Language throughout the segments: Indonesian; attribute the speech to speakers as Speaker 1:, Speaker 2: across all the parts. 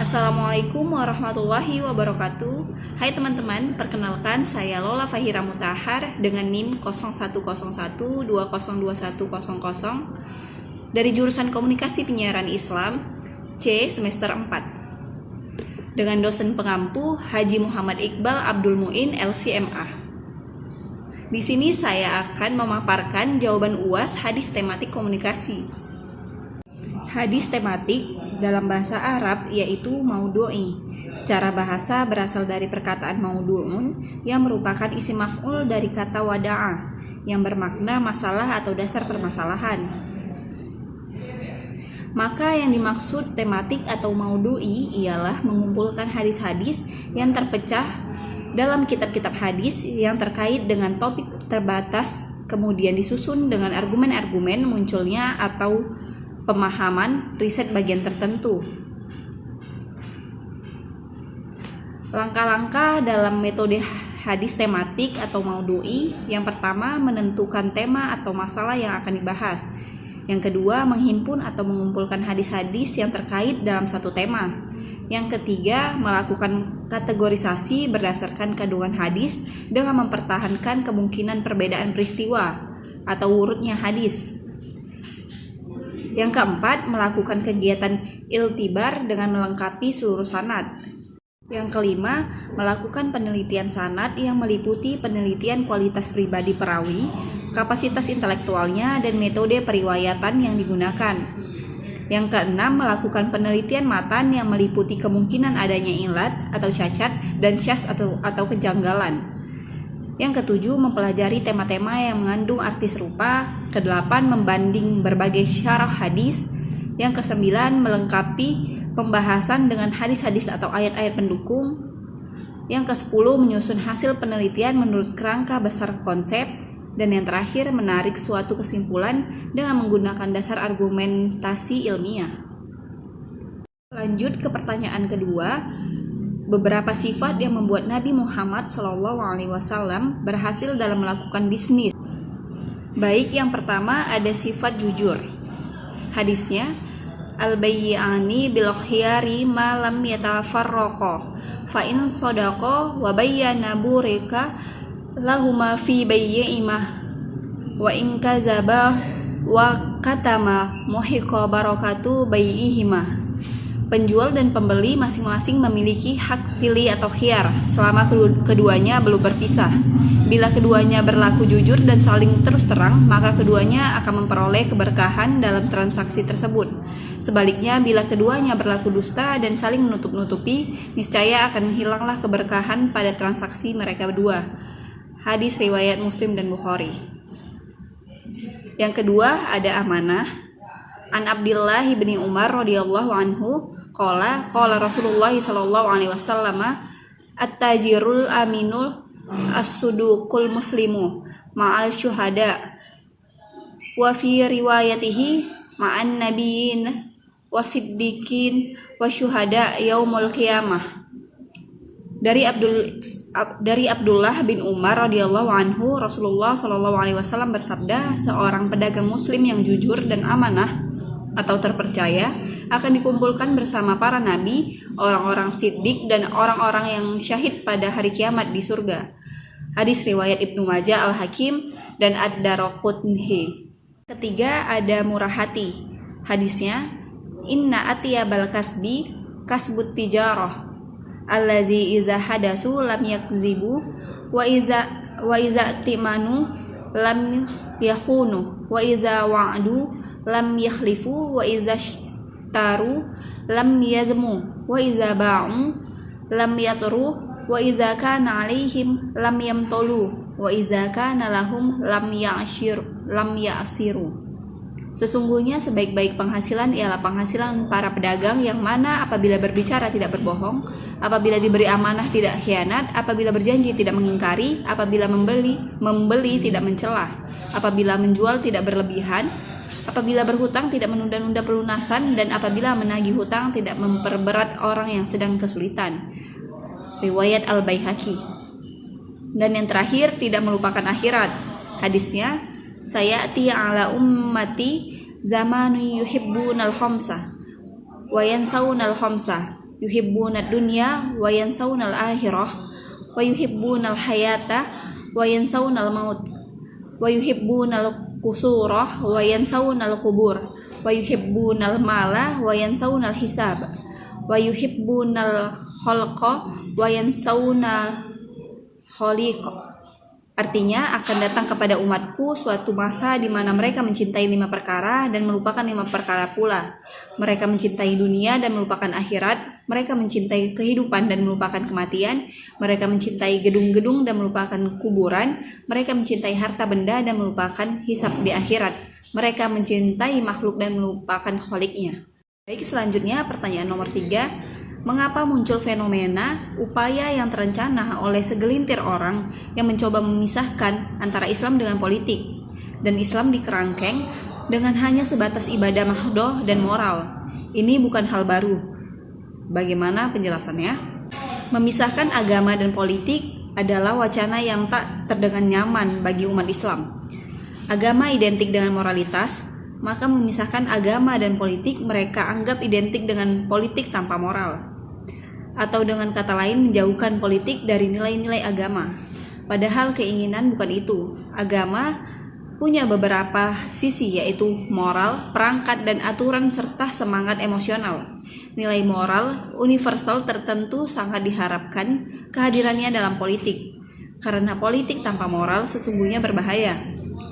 Speaker 1: Assalamualaikum warahmatullahi wabarakatuh. Hai teman-teman, perkenalkan saya Lola Fahira Mutahar dengan NIM 0101202100 dari jurusan Komunikasi Penyiaran Islam C semester 4 dengan dosen pengampu Haji Muhammad Iqbal Abdul Muin LCMA. Di sini saya akan memaparkan jawaban UAS hadis tematik komunikasi. Hadis tematik dalam bahasa Arab yaitu maudhu'i. Secara bahasa berasal dari perkataan maudhu'un yang merupakan isim maf'ul dari kata wada'a yang bermakna masalah atau dasar permasalahan. Maka yang dimaksud tematik atau maudhu'i ialah mengumpulkan hadis-hadis yang terpecah dalam kitab-kitab hadis yang terkait dengan topik terbatas, kemudian disusun dengan argumen-argumen munculnya atau pemahaman riset bagian tertentu. Langkah-langkah dalam metode hadis tematik atau maudhu'i: yang pertama, menentukan tema atau masalah yang akan dibahas. Yang kedua, menghimpun atau mengumpulkan hadis-hadis yang terkait dalam satu tema. Yang ketiga, melakukan kategorisasi berdasarkan kandungan hadis dengan mempertahankan kemungkinan perbedaan peristiwa atau urutnya hadis. Yang keempat, melakukan kegiatan iltibar dengan melengkapi seluruh sanad. Yang kelima, melakukan penelitian sanad yang meliputi penelitian kualitas pribadi perawi, kapasitas intelektualnya, dan metode periwayatan yang digunakan. Yang keenam, melakukan penelitian matan yang meliputi kemungkinan adanya ilat atau cacat dan syaz atau kejanggalan. Yang ketujuh, mempelajari tema-tema yang mengandung arti serupa. Kedelapan, membanding berbagai syarah hadis. Yang kesembilan, melengkapi pembahasan dengan hadis-hadis atau ayat-ayat pendukung. Yang kesepuluh, menyusun hasil penelitian menurut kerangka besar konsep. Dan yang terakhir, menarik suatu kesimpulan dengan menggunakan dasar argumentasi ilmiah. Lanjut ke pertanyaan kedua. Beberapa sifat yang membuat Nabi Muhammad SAW berhasil dalam melakukan bisnis. Baik, yang pertama ada sifat jujur. Hadisnya, al-bayyani bil khiyari ma lam yatafarraqa fa in sadaqa wa bayyana burika lahuma fi bayyihima wa in kadzaba wa katama muhiqa barakatu bayyihima. Penjual dan pembeli masing-masing memiliki hak pilih atau khiyar selama keduanya belum berpisah. Bila keduanya berlaku jujur dan saling terus terang, maka keduanya akan memperoleh keberkahan dalam transaksi tersebut. Sebaliknya, bila keduanya berlaku dusta dan saling menutup-nutupi, niscaya akan hilanglah keberkahan pada transaksi mereka berdua. Hadis riwayat Muslim dan Bukhari. Yang kedua ada amanah. An Abdillah bin Umar radhiyallahu anhu qala Rasulullah sallallahu alaihi wasallam at-tajirul aminul as-suduqul muslimu ma'al syuhada wa fi riwayatihi ma'an nabiyyin wasiddiqin wa syuhada yaumul qiyamah. Dari Abdullah bin Umar radhiyallahu anhu, Rasulullah sallallahu alaihi wasallam bersabda, seorang pedagang muslim yang jujur dan amanah atau terpercaya akan dikumpulkan bersama para nabi, orang-orang siddiq, dan orang-orang yang syahid pada hari kiamat di surga. Hadis riwayat Ibnu Majah, Al-Hakim, dan Ad-Daraqutni. Ketiga ada murah hati. Hadisnya, inna atiyabal kasbi kasbut tijarah allazi idza hadasu lam yakzibu wa idza timanu lam yakhunu wa idza wa'du lam yakhlifu wa idza taru lam yazmu wa idza ba'u lam yatru wa idza kana 'alaihim lam yamtulu wa idza kana lahum lam ya'siru. Sesungguhnya sebaik-baik penghasilan ialah penghasilan para pedagang yang mana apabila berbicara tidak berbohong, apabila diberi amanah tidak khianat, apabila berjanji tidak mengingkari, apabila membeli tidak mencela, apabila menjual tidak berlebihan, apabila berhutang tidak menunda-nunda pelunasan, dan apabila menagih hutang tidak memperberat orang yang sedang kesulitan. Riwayat Al-Baihaqi. Dan yang terakhir, tidak melupakan akhirat. Hadisnya, sayati ala ummati zamanu yuhibbunal khamsa wa yansawunal khamsa yuhibbunad dunya wa yansawnal akhirah wa yuhibbunal hayata wa yansawnal maut wa yuhibbunal qusurah wa yansawnal qubur wa yuhibbunal mala wa yansawnal hisab wa yuhibbunal khalqa wa yansawnal khaliq. Artinya, akan datang kepada umatku suatu masa di mana mereka mencintai 5 perkara dan melupakan 5 perkara pula. Mereka mencintai dunia dan melupakan akhirat. Mereka mencintai kehidupan dan melupakan kematian. Mereka mencintai gedung-gedung dan melupakan kuburan. Mereka mencintai harta benda dan melupakan hisab di akhirat. Mereka mencintai makhluk dan melupakan kholiknya. Baik, selanjutnya pertanyaan nomor 3. Mengapa muncul fenomena upaya yang terencana oleh segelintir orang yang mencoba memisahkan antara Islam dengan politik dan Islam dikerangkeng dengan hanya sebatas ibadah mahdoh dan moral? Ini bukan hal baru. Bagaimana penjelasannya? Memisahkan agama dan politik adalah wacana yang tak terdengar nyaman bagi umat Islam. Agama identik dengan moralitas, maka memisahkan agama dan politik mereka anggap identik dengan politik tanpa moral. Atau dengan kata lain, menjauhkan politik dari nilai-nilai agama. Padahal keinginan bukan itu. Agama punya beberapa sisi, yaitu moral, perangkat dan aturan serta semangat emosional. Nilai moral universal tertentu sangat diharapkan kehadirannya dalam politik. Karena politik tanpa moral sesungguhnya berbahaya.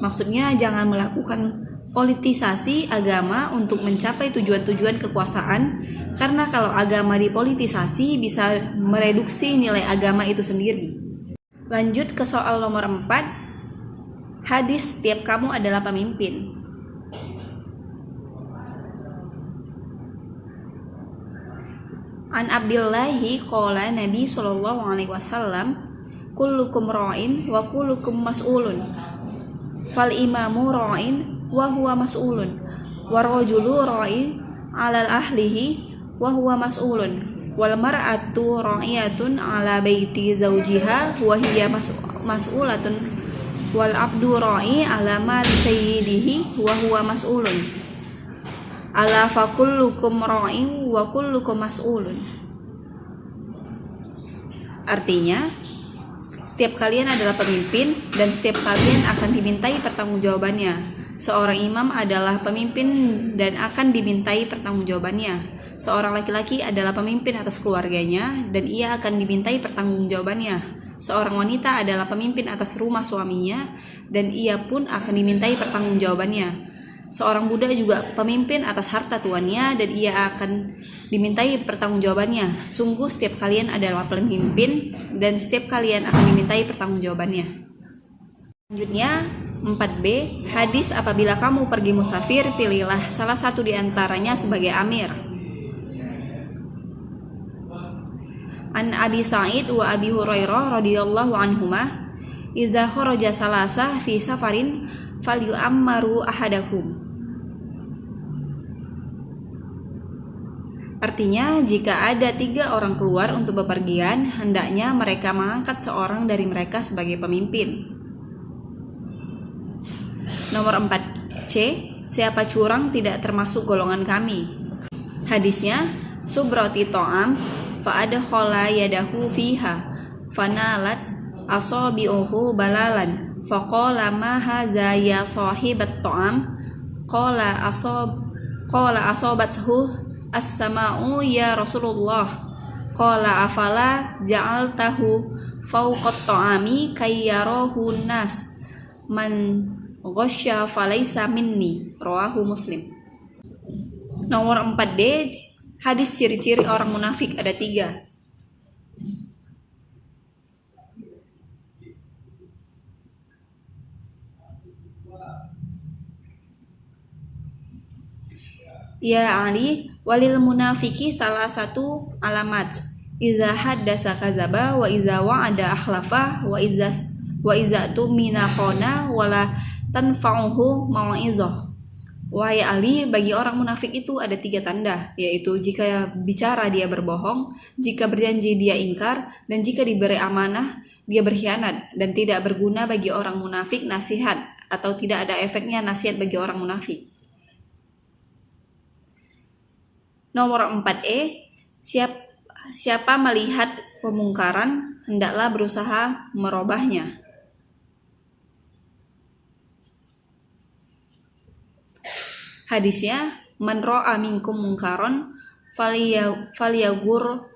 Speaker 1: Maksudnya jangan melakukan politisasi agama untuk mencapai tujuan-tujuan kekuasaan, karena kalau agama dipolitisasi bisa mereduksi nilai agama itu sendiri. Lanjut ke soal nomor 4. Hadis setiap kamu adalah pemimpin. An Abdillahi qala Nabi sallallahu alaihi wasallam, kullukum ra'in wa kullukum mas'ulun. Fal imamu ra'in wa huwa mas'ulun wa rajulu ra'i 'ala ahlihi wa huwa mas'ulun wal mar'atu ra'iyatun 'ala baiti zawjiha wa hiya mas'ulatun wal abdu ra'i 'ala mali sayyidihi wa huwa mas'ulun ala fa kullukum ra'in wa kullukum mas'ulun. Artinya, setiap kalian adalah pemimpin dan setiap kalian akan dimintai pertanggungjawabannya. Seorang imam adalah pemimpin dan akan dimintai pertanggungjawabannya. Seorang laki-laki adalah pemimpin atas keluarganya dan ia akan dimintai pertanggungjawabannya. Seorang wanita adalah pemimpin atas rumah suaminya dan ia pun akan dimintai pertanggungjawabannya. Seorang budak juga pemimpin atas harta tuannya dan ia akan dimintai pertanggungjawabannya. Sungguh setiap kalian adalah pemimpin dan setiap kalian akan dimintai pertanggungjawabannya. Selanjutnya 4B, hadis apabila kamu pergi musafir, pilihlah salah satu di antaranya sebagai amir. An Abi Sa'id wa Abi Hurairah radhiyallahu anhuma, idza kharaja salasa fi safarin falyu'ammaru ahadakum. Artinya, jika ada 3 orang keluar untuk bepergian, hendaknya mereka mengangkat seorang dari mereka sebagai pemimpin. Nomor 4C, siapa curang tidak termasuk golongan kami. Hadisnya, subrati to'am fa'adkhala yadahu fiha fanalat asabi'uhu balalan faqala ma hadza ya sahibat to'am qala asabathu as-sama'u ya Rasulullah qala afala ja'altahu fawqat to'ami kayyarahu nas man ghasya falaisa minni, rawahu Muslim. Nomor 4D, hadis ciri-ciri orang munafik ada 3. Ya Ali, walil munafiki salah satu alamat, iza haddasa kadzaba wa iza wa'ada akhlafa wa iza tumina khana wala tanfa'uhu mau'izah. Wahai Ali, bagi orang munafik itu ada 3 tanda, yaitu jika bicara dia berbohong, jika berjanji dia ingkar, dan jika diberi amanah dia berkhianat. Dan tidak berguna bagi orang munafik nasihat, atau tidak ada efeknya nasihat bagi orang munafik. Nomor 4E, Siapa melihat kemungkaran, hendaklah berusaha merubahnya. Hadisnya, man ra'a minkum mungkaron falyagur.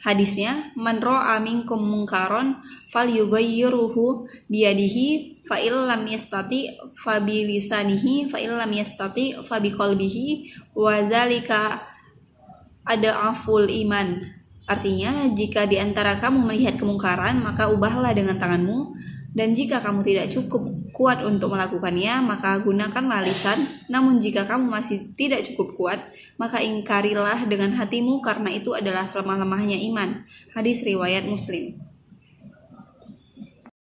Speaker 1: Hadisnya, man ra'a minkum mungkaron falyughayyirhu biyadihi fa illam yastati fa bi lisanihi fa illam yastati fa bi qalbihi wa dzalika ad'aful iman. Artinya, jika di antara kamu melihat kemungkaran, maka ubahlah dengan tanganmu, dan jika kamu tidak cukup kuat untuk melakukannya, maka gunakanlah lisan. Namun jika kamu masih tidak cukup kuat, maka ingkarilah dengan hatimu, karena itu adalah selemah-lemahnya iman. Hadis riwayat Muslim.